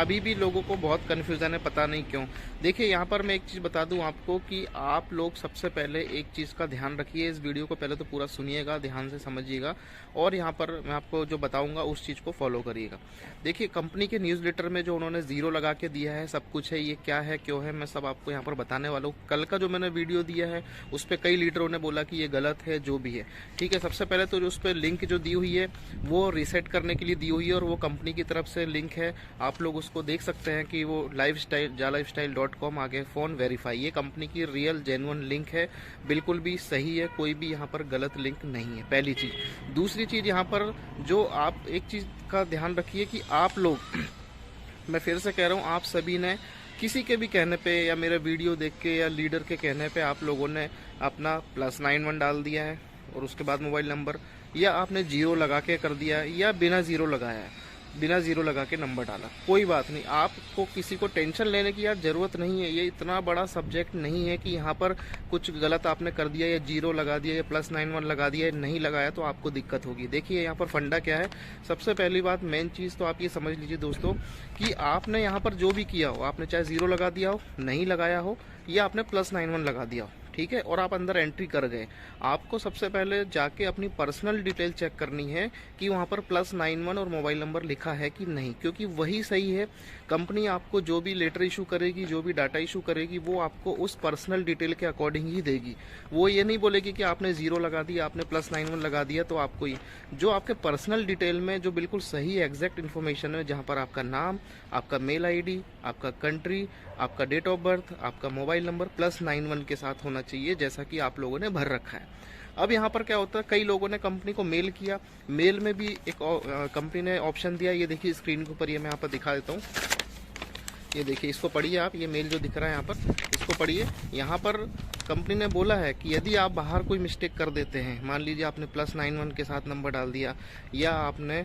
अभी भी लोगों को बहुत कन्फ्यूज़न है, पता नहीं क्यों। देखिए यहाँ पर मैं एक चीज़ बता दूं आपको कि आप लोग सबसे पहले एक चीज़ का ध्यान रखिए। इस वीडियो को पहले तो पूरा सुनिएगा, ध्यान से समझिएगा, और यहाँ पर मैं आपको जो बताऊंगा उस चीज़ को फॉलो करिएगा। देखिए कंपनी के न्यूज़लेटर में जो उन्होंने ज़ीरो लगा के दिया है, सब कुछ है, ये क्या है क्यों है, मैं सब आपको यहाँ पर बताने वाला हूँ। कल का जो मैंने वीडियो दिया है उस पर कई लीडरों ने बोला कि ये गलत है, जो भी है। ठीक है, सबसे पहले तो जो उस पर लिंक जो दी हुई है वो रीसेट करने के लिए दी हुई है, और वो कंपनी की तरफ से लिंक है। आप लोग उसको देख सकते हैं कि वो lifestyle.com आगे फ़ोन वेरीफाई, ये कंपनी की रियल जेन्युइन लिंक है, बिल्कुल भी सही है, कोई भी यहाँ पर गलत लिंक नहीं है, पहली चीज़। दूसरी चीज़ यहाँ पर जो आप एक चीज़ का ध्यान रखिए कि आप लोग मैं फिर से कह रहा हूँ, आप सभी ने किसी के भी कहने पे या मेरे वीडियो देख के या लीडर के कहने पे आप लोगों ने अपना +91 डाल दिया है और उसके बाद मोबाइल नंबर, या आपने जीरो लगा के कर दिया या बिना जीरो लगाया है, बिना जीरो लगा के नंबर डाला, कोई बात नहीं। आपको किसी को टेंशन लेने की यार ज़रूरत नहीं है। ये इतना बड़ा सब्जेक्ट नहीं है कि यहाँ पर कुछ गलत आपने कर दिया या जीरो लगा दिया या +91 लगा दिया, नहीं लगाया तो आपको दिक्कत होगी। देखिए यहाँ पर फंडा क्या है, सबसे पहली बात, मेन चीज़ तो आप ये समझ लीजिए दोस्तों कि आपने यहाँ पर जो भी किया हो, आपने चाहे जीरो लगा दिया हो, नहीं लगाया हो, या आपने +91 लगा दिया हो, ठीक है, और आप अंदर एंट्री कर गए, आपको सबसे पहले जाके अपनी पर्सनल डिटेल चेक करनी है कि वहाँ पर +91 और मोबाइल नंबर लिखा है कि नहीं, क्योंकि वही सही है। कंपनी आपको जो भी लेटर इशू करेगी, जो भी डाटा इशू करेगी, वो आपको उस पर्सनल डिटेल के अकॉर्डिंग ही देगी। वो ये नहीं बोलेगी कि आपने जीरो लगा दिया, आपने +91 लगा दिया तो आपको ही, जो आपके पर्सनल डिटेल में जो बिल्कुल सही एग्जैक्ट इन्फॉर्मेशन है, जहाँ पर आपका नाम, आपका मेल आईडी, आपका कंट्री, आपका डेट ऑफ बर्थ, आपका मोबाइल नंबर +91 के साथ होना चाहिए, जैसा कि आप लोगों ने भर रखा है। अब यहाँ पर क्या होता है, कई लोगों ने कंपनी को मेल किया, मेल में भी एक कंपनी ने ऑप्शन दिया, ये देखिए स्क्रीन के ऊपर, ये मैं यहाँ पर दिखा देता हूँ, ये देखिए, इसको पढ़िए आप, ये मेल जो दिख रहा है यहाँ पर, इसको पढ़िए। यहाँ पर कंपनी ने बोला है कि यदि आप बाहर कोई मिस्टेक कर देते हैं, मान लीजिए आपने +91 के साथ नंबर डाल दिया, या आपने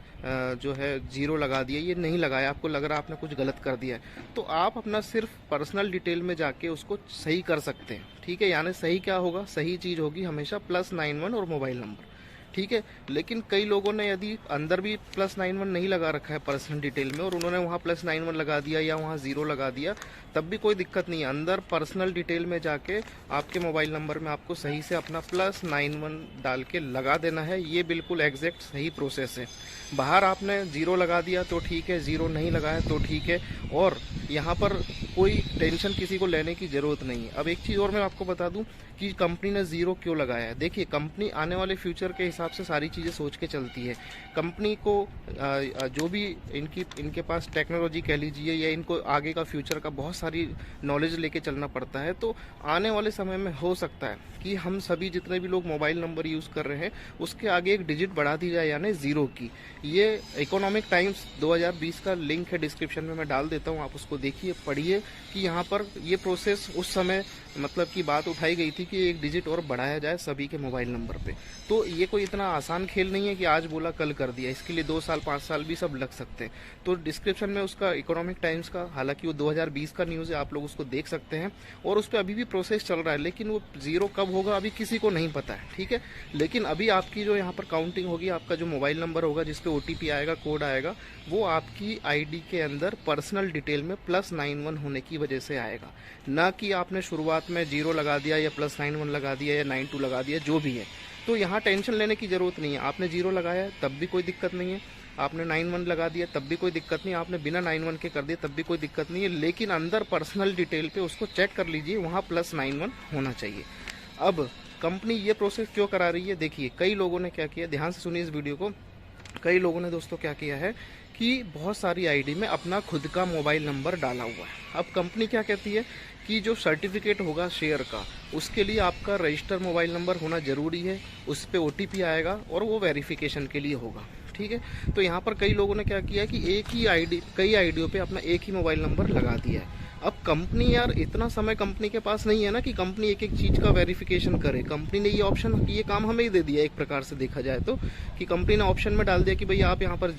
जो है जीरो लगा दिया, ये नहीं लगाया, आपको लग रहा है आपने कुछ गलत कर दिया है, तो आप अपना सिर्फ पर्सनल डिटेल में जाके उसको सही कर सकते हैं। ठीक है, यानी सही क्या होगा, सही चीज़ होगी हमेशा +91 और मोबाइल नंबर, ठीक है। लेकिन कई लोगों ने यदि अंदर भी +91 नहीं लगा रखा है पर्सनल डिटेल में, और उन्होंने वहाँ +91 लगा दिया या वहाँ जीरो लगा दिया, तब भी कोई दिक्कत नहीं है। अंदर पर्सनल डिटेल में जाके आपके मोबाइल नंबर में आपको सही से अपना +91 डाल के लगा देना है, ये बिल्कुल एग्जैक्ट सही प्रोसेस है। बाहर आपने जीरो लगा दिया तो ठीक है, जीरो नहीं लगाया तो ठीक है, और यहाँ पर कोई टेंशन किसी को लेने की ज़रूरत नहीं है। अब एक चीज़ और मैं आपको बता दूं कि कंपनी ने ज़ीरो क्यों लगाया है। देखिए, कंपनी आने वाले फ्यूचर के हिसाब से सारी चीज़ें सोच के चलती है। कंपनी को जो भी इनके पास टेक्नोलॉजी कह लीजिए, या इनको आगे का फ्यूचर का बहुत सारी नॉलेज लेके चलना पड़ता है, तो आने वाले समय में हो सकता है कि हम सभी जितने भी लोग मोबाइल नंबर यूज़ कर रहे हैं उसके आगे एक डिजिट बढ़ा दी जाए, यानी ज़ीरो की। ये इकोनॉमिक टाइम्स 2020 का लिंक है, डिस्क्रिप्शन में मैं डाल देता हूँ, आप उसको देखिए, पढ़िए कि यहाँ पर ये प्रोसेस उस समय मतलब की बात उठाई गई थी कि एक डिजिट और बढ़ाया जाए सभी के मोबाइल नंबर पे। तो ये कोई इतना आसान खेल नहीं है कि आज बोला कल कर दिया, इसके लिए 2 साल 5 साल भी सब लग सकते हैं। तो डिस्क्रिप्शन में उसका इकोनॉमिक टाइम्स का, हालांकि वो 2020 का न्यूज़ है, आप लोग उसको देख सकते हैं, और उस पर अभी भी प्रोसेस चल रहा है, लेकिन वो जीरो कब होगा अभी किसी को नहीं पता है, ठीक है। लेकिन अभी आपकी जो यहाँ पर काउंटिंग होगी, आपका जो मोबाइल नंबर होगा जिसपे OTP आएगा, कोड आएगा, वो आपकी ID के अंदर पर्सनल डिटेल में +91 होने की वजह से आएगा, ना कि आपने शुरुआत में जीरो लगा दिया या +91 लगा दिया या 92 लगा दिया, जो भी है। तो यहाँ टेंशन लेने की ज़रूरत नहीं है। आपने जीरो लगाया तब भी कोई दिक्कत नहीं है, आपने 91 लगा दिया तब भी कोई दिक्कत नहीं, आपने बिना 91 के कर दिया तब भी कोई दिक्कत नहीं है, लेकिन अंदर पर्सनल डिटेल पे उसको चेक कर लीजिए, वहाँ +91 होना चाहिए। अब कंपनी ये प्रोसेस क्यों करा रही है, देखिए कई लोगों ने क्या किया, ध्यान से सुनिए इस वीडियो को। कई लोगों ने दोस्तों क्या किया है कि बहुत सारी ID में अपना खुद का मोबाइल नंबर डाला हुआ है। अब कंपनी क्या कहती है कि जो सर्टिफिकेट होगा शेयर का, उसके लिए आपका रजिस्टर मोबाइल नंबर होना ज़रूरी है, उस पर OTP आएगा और वो वेरिफिकेशन के लिए होगा, ठीक है। तो यहाँ पर कई लोगों ने क्या किया कि एक ही ID, कई आईडियों पे अपना एक ही मोबाइल नंबर लगा दिया है। अब कंपनी यार इतना समय कंपनी के पास नहीं है ना कि कंपनी एक एक चीज का वेरिफिकेशन करे। कंपनी ने ये ऑप्शन, ये काम हमें ही दे दिया एक प्रकार से देखा जाए तो, कि कंपनी ने ऑप्शन में डाल दिया कि भाई आप यहाँ पर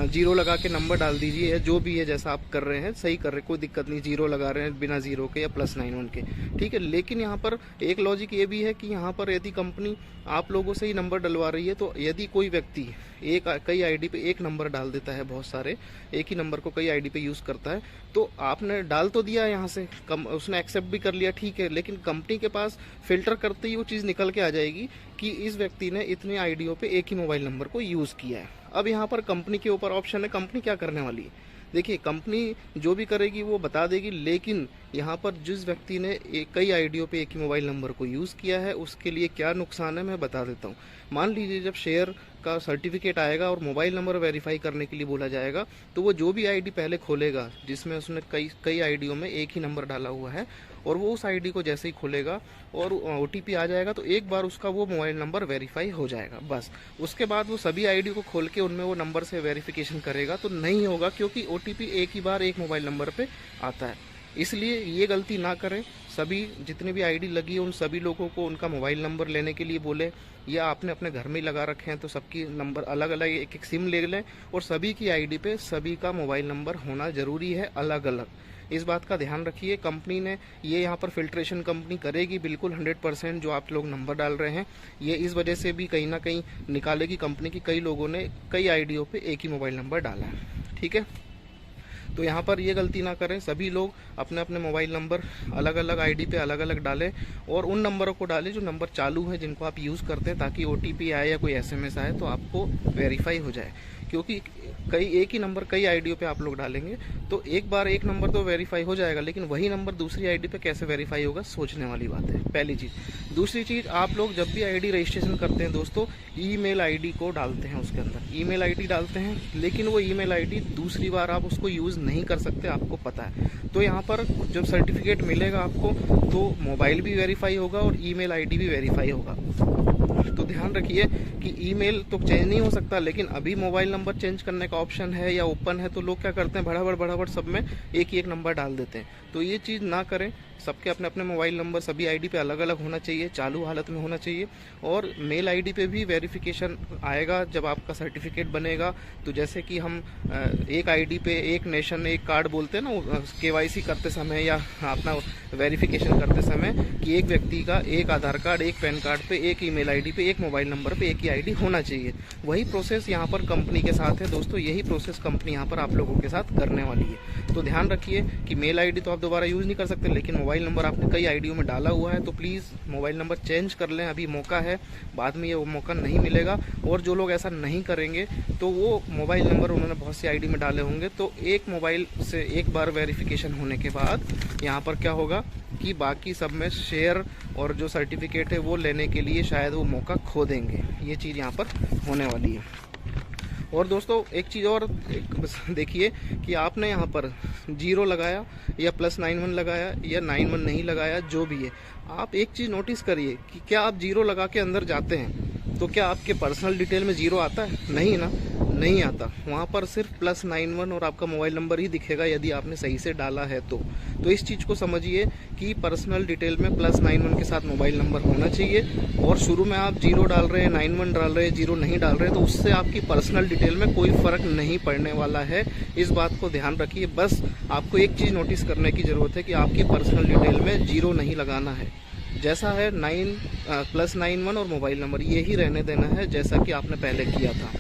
0 लगा के नंबर डाल दीजिए, जो भी है जैसा आप कर रहे हैं सही कर रहे हैं, कोई दिक्कत नहीं, 0 लगा रहे हैं बिना 0 के या +91 के, ठीक है। लेकिन यहाँ पर एक लॉजिक ये भी है कि यहाँ पर यदि कंपनी आप लोगों से ही नंबर डलवा रही है, तो यदि कोई व्यक्ति कई आईडी पे एक नंबर डाल देता है, बहुत सारे एक ही नंबर को कई आईडी पे यूज करता है, तो आपने डाल तो दिया यहाँ से, उसने एक्सेप्ट भी कर लिया, ठीक है, लेकिन कंपनी के पास फिल्टर करते ही वो चीज़ निकल के आ जाएगी कि इस व्यक्ति ने इतने आईडियों पे एक ही मोबाइल नंबर को यूज़ किया है। अब यहाँ पर कंपनी के ऊपर ऑप्शन है, कंपनी क्या करने वाली है। देखिए कंपनी जो भी करेगी वो बता देगी, लेकिन यहाँ पर जिस व्यक्ति ने कई आईडियों पे एक ही मोबाइल नंबर को यूज़ किया है उसके लिए क्या नुकसान है मैं बता देता हूँ। मान लीजिए जब शेयर का सर्टिफिकेट आएगा और मोबाइल नंबर वेरीफाई करने के लिए बोला जाएगा, तो वो जो भी आईडी पहले खोलेगा जिसमें उसने कई आईडियों में एक ही नंबर डाला हुआ है, और वो उस आईडी को जैसे ही खोलेगा और OTP आ जाएगा तो एक बार उसका वो मोबाइल नंबर वेरीफाई हो जाएगा, बस। उसके बाद वो सभी आईडी को खोल के उनमें वो नंबर से वेरिफिकेशन करेगा तो नहीं होगा, क्योंकि OTP एक ही बार एक मोबाइल नंबर पे आता है। इसलिए ये गलती ना करें। सभी जितनी भी आईडी लगी है उन सभी लोगों को उनका मोबाइल नंबर लेने के लिए बोले, या आपने अपने घर में ही लगा रखे हैं तो सबकी नंबर अलग अलग एक एक सिम ले लें, और सभी की आईडी पे सभी का मोबाइल नंबर होना ज़रूरी है अलग अलग। इस बात का ध्यान रखिए। कंपनी ने ये यहाँ पर फिल्ट्रेशन कंपनी करेगी बिल्कुल 100%, जो आप लोग नंबर डाल रहे हैं ये इस वजह से भी कहीं ना कहीं निकालेगी कंपनी की कई लोगों ने कई आईडियों पे एक ही मोबाइल नंबर डाला है, ठीक है। तो यहाँ पर ये गलती ना करें, सभी लोग अपने अपने मोबाइल नंबर अलग अलग आईडी पे अलग अलग डालें, और उन नंबरों को डालें जो नंबर चालू है जिनको आप यूज़ करते हैं, ताकि OTP आए या कोई SMS आए तो आपको वेरीफाई हो जाए। क्योंकि एक ही नंबर कई आईडियों पे आप लोग डालेंगे तो एक बार एक नंबर तो वेरीफाई हो जाएगा, लेकिन वही नंबर दूसरी आईडी पे कैसे वेरीफाई होगा, सोचने वाली बात है, पहली चीज़। दूसरी चीज़, आप लोग जब भी आईडी रजिस्ट्रेशन करते हैं दोस्तों, ईमेल आईडी को डालते हैं, उसके अंदर ईमेल आईडी डालते हैं, लेकिन वो ईमेल आईडी दूसरी बार आप उसको यूज़ नहीं कर सकते, आपको पता है। तो यहाँ पर जब सर्टिफिकेट मिलेगा आपको तो मोबाइल भी वेरीफाई होगा और ईमेल आईडी भी वेरीफाई होगा। तो ध्यान रखिए कि ईमेल तो चेंज नहीं हो सकता, लेकिन अभी मोबाइल नंबर चेंज करने का ऑप्शन है या ओपन है, तो लोग क्या करते हैं भड़ाभड़ सब में एक ही एक नंबर डाल देते हैं। तो ये चीज़ ना करें। सबके अपने अपने मोबाइल नंबर सभी आईडी पे अलग अलग होना चाहिए, चालू हालत में होना चाहिए। और मेल आईडी पे भी वेरिफिकेशन आएगा जब आपका सर्टिफिकेट बनेगा। तो जैसे कि हम एक आईडी पे एक नेशन एक कार्ड बोलते हैं ना, KYC करते समय या अपना वेरिफिकेशन करते समय, कि एक व्यक्ति का एक आधार कार्ड, एक पैन कार्ड पे, एक ईमेल आईडी पे, एक मोबाइल नंबर पे एक ही आईडी होना चाहिए। वही प्रोसेस यहाँ पर कंपनी के साथ है दोस्तों, यही प्रोसेस कंपनी यहाँ पर आप लोगों के साथ करने वाली है। तो ध्यान रखिए कि मेल आईडी तो आप दोबारा यूज़ नहीं कर सकते, लेकिन मोबाइल नंबर आपने कई आईडियों में डाला हुआ है तो प्लीज़ मोबाइल नंबर चेंज कर लें, अभी मौका है, बाद में ये वो मौका नहीं मिलेगा। और जो लोग ऐसा नहीं करेंगे तो वो मोबाइल नंबर उन्होंने बहुत सी आईडी में डाले होंगे, तो एक मोबाइल से एक बार वेरिफिकेशन होने के बाद यहाँ पर क्या होगा कि बाकी सब में शेयर और जो सर्टिफिकेट है वो लेने के लिए शायद वो मौका खो देंगे। ये चीज़ यहाँ पर होने वाली है। और दोस्तों एक चीज़ और देखिए कि आपने यहाँ पर 0 लगाया या +91 लगाया या 91 नहीं लगाया, जो भी है, आप एक चीज़ नोटिस करिए कि क्या आप 0 लगा के अंदर जाते हैं तो क्या आपके पर्सनल डिटेल में 0 आता है? नहीं ना, नहीं आता। वहाँ पर सिर्फ +91 और आपका मोबाइल नंबर ही दिखेगा यदि आपने सही से डाला है तो इस चीज़ को समझिए कि पर्सनल डिटेल में +91 के साथ मोबाइल नंबर होना चाहिए। और शुरू में आप 0 डाल रहे हैं, 91 डाल रहे हैं, 0 नहीं डाल रहे हैं, तो उससे आपकी पर्सनल डिटेल में कोई फ़र्क नहीं पड़ने वाला है। इस बात को ध्यान रखिए। बस आपको एक चीज़ नोटिस करने की ज़रूरत है कि आपकी पर्सनल डिटेल में 0 नहीं लगाना है। जैसा है +91 और मोबाइल नंबर यही रहने देना है जैसा कि आपने पहले किया था।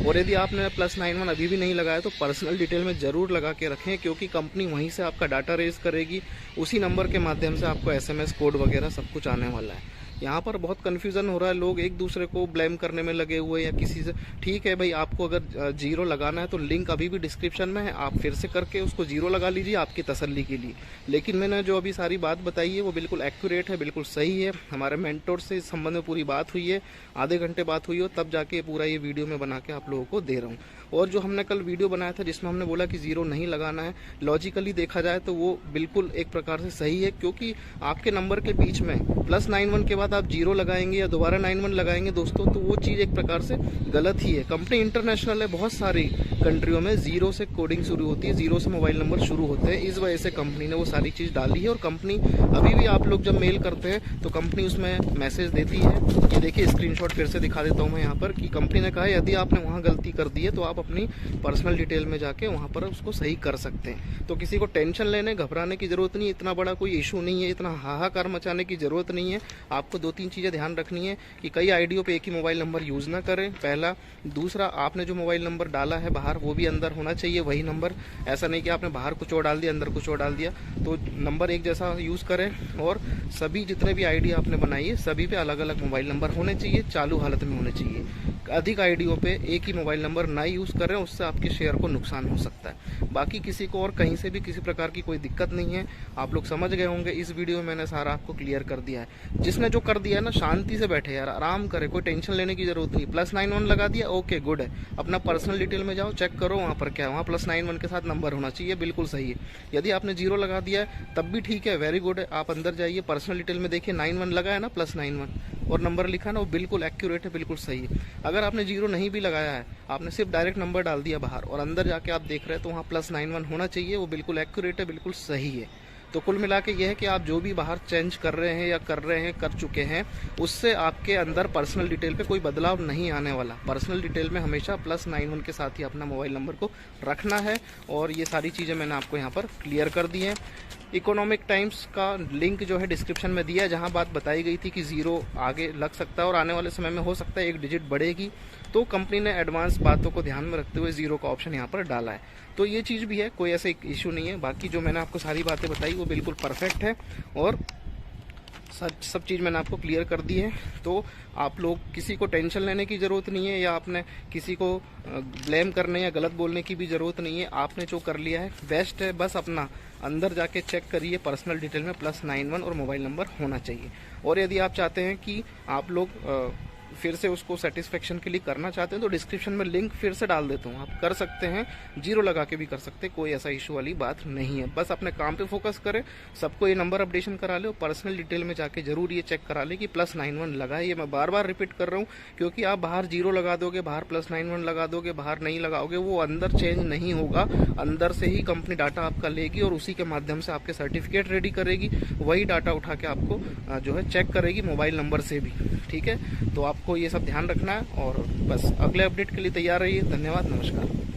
और यदि आपने +91 अभी भी नहीं लगाया तो पर्सनल डिटेल में ज़रूर लगा के रखें, क्योंकि कंपनी वहीं से आपका डाटा रेज करेगी, उसी नंबर के माध्यम से आपको SMS कोड वगैरह सब कुछ आने वाला है। यहाँ पर बहुत कन्फ्यूज़न हो रहा है, लोग एक दूसरे को ब्लेम करने में लगे हुए या किसी से। ठीक है भाई, आपको अगर 0 लगाना है तो लिंक अभी भी डिस्क्रिप्शन में है, आप फिर से करके उसको 0 लगा लीजिए आपकी तसल्ली के लिए। लेकिन मैंने जो अभी सारी बात बताई है वो बिल्कुल एक्यूरेट है, बिल्कुल सही है। हमारे मेंटोर से इस संबंध में पूरी बात हुई है, आधे घंटे बात हुई हो, तब जाके पूरा ये वीडियो में बना के आप लोगों को दे रहा हूँ। और जो हमने कल वीडियो बनाया था जिसमें हमने बोला कि 0 नहीं लगाना है, लॉजिकली देखा जाए तो वो बिल्कुल एक प्रकार से सही है, क्योंकि आपके नंबर के बीच में +91 के बाद बाद आप 0 लगाएंगे या दोबारा 91 लगाएंगे दोस्तों, तो वो चीज़ एक प्रकार से गलत ही है। कंपनी इंटरनेशनल है, बहुत सारी कंट्रियों में 0 से कोडिंग शुरू होती है, 0 से मोबाइल नंबर शुरू होते हैं। इस वजह से कंपनी ने वो सारी चीज़ डाली है। और कंपनी अभी भी आप लोग जब मेल करते हैं तो कंपनी उसमें मैसेज देती है। ये देखिए स्क्रीनशॉट फिर से दिखा देता हूँ मैं यहाँ पर, कि कंपनी ने कहा है यदि आपने वहाँ गलती कर दी है तो आप अपनी पर्सनल डिटेल में जाके वहाँ पर उसको सही कर सकते हैं। तो किसी को टेंशन लेने घबराने की जरूरत नहीं, इतना बड़ा कोई इशू नहीं है, इतना हाहाकार मचाने की जरूरत नहीं है। आपको 2-3 चीज़ें ध्यान रखनी है कि कई आईडियों पे एक ही मोबाइल नंबर यूज़ ना करें, पहला। दूसरा, आपने जो मोबाइल नंबर डाला है बाहर वो भी अंदर होना चाहिए वही नंबर। ऐसा नहीं कि आपने बाहर कुछ और डाल दिया अंदर कुछ और डाल दिया। तो नंबर एक जैसा यूज़ करें। और सभी जितने भी आईडी आपने बनाई है सभी पे अलग अलग मोबाइल नंबर होने चाहिए, चालू हालत में होने चाहिए। अधिक आईडियों पे एक ही मोबाइल नंबर ना यूज़ करें, उससे आपके शेयर को नुकसान हो सकता है। बाकी किसी को और कहीं से भी किसी प्रकार की कोई दिक्कत नहीं है। आप लोग समझ गए होंगे, इस वीडियो में मैंने सारा आपको क्लियर कर दिया है। जिसने जो कर दिया है ना, शांति से बैठे यार, आराम करे, कोई टेंशन लेने की जरूरत नहीं। +91 लगा दिया, ओके गुड है। अपना पर्सनल डिटेल में जाओ, चेक करो वहाँ पर क्या है, वहाँ +91 के साथ नंबर होना चाहिए, बिल्कुल सही है। यदि आपने 0 लगा दिया है तब भी ठीक है, वेरी गुड है। आप अंदर जाइए, पर्सनल डिटेल में देखिए 91 लगा है ना, +91 और नंबर लिखा है ना, वो बिल्कुल एक्यूरेट है, बिल्कुल सही है। अगर आपने 0 नहीं भी लगाया है, आपने सिर्फ डायरेक्ट नंबर डाल दिया बाहर और अंदर जाके आप देख रहे हैं तो वहाँ +91 होना चाहिए, वो बिल्कुल एक्यूरेट है, बिल्कुल सही है। तो कुल मिला के ये है कि आप जो भी बाहर चेंज कर रहे हैं या कर चुके हैं, उससे आपके अंदर पर्सनल डिटेल पे कोई बदलाव नहीं आने वाला। पर्सनल डिटेल में हमेशा +91 के साथ ही अपना मोबाइल नंबर को रखना है। और ये सारी चीज़ें मैंने आपको यहाँ पर क्लियर कर दी हैं। इकोनॉमिक टाइम्स का लिंक जो है डिस्क्रिप्शन में दिया है, जहाँ बात बताई गई थी कि 0 आगे लग सकता है और आने वाले समय में हो सकता है 1 डिजिट बढ़ेगी। तो कंपनी ने एडवांस बातों को ध्यान में रखते हुए 0 का ऑप्शन यहाँ पर डाला है। तो ये चीज़ भी है, कोई ऐसा इशू नहीं है। बाकी जो मैंने आपको सारी बातें बताई वो बिल्कुल परफेक्ट है और सब चीज़ मैंने आपको क्लियर कर दी है। तो आप लोग किसी को टेंशन लेने की ज़रूरत नहीं है, या आपने किसी को ब्लेम करने या गलत बोलने की भी ज़रूरत नहीं है। आपने जो कर लिया है बेस्ट है। बस अपना अंदर जाके चेक करिए, पर्सनल डिटेल में +91 और मोबाइल नंबर होना चाहिए। और यदि आप चाहते हैं कि आप लोग फिर से उसको सेटिस्फेक्शन के लिए करना चाहते हैं तो डिस्क्रिप्शन में लिंक फिर से डाल देता हूँ, आप कर सकते हैं। 0 लगा के भी कर सकते हैं, कोई ऐसा इशू वाली बात नहीं है। बस अपने काम पे फोकस करें। सबको ये नंबर अपडेशन करा ले और पर्सनल डिटेल में जाके जरूर ये चेक करा ले कि +91 लगा है। ये मैं बार बार रिपीट कर रहा हूँ, क्योंकि आप बाहर 0 लगा दोगे, बाहर +91 लगा दोगे, बाहर नहीं लगाओगे, वो अंदर चेंज नहीं होगा। अंदर से ही कंपनी डाटा आपका लेगी और उसी के माध्यम से आपके सर्टिफिकेट रेडी करेगी। वही डाटा उठा के आपको जो है चेक करेगी मोबाइल नंबर से भी, ठीक है। तो आपको ये सब ध्यान रखना है और बस अगले अपडेट के लिए तैयार रहिए। धन्यवाद, नमस्कार।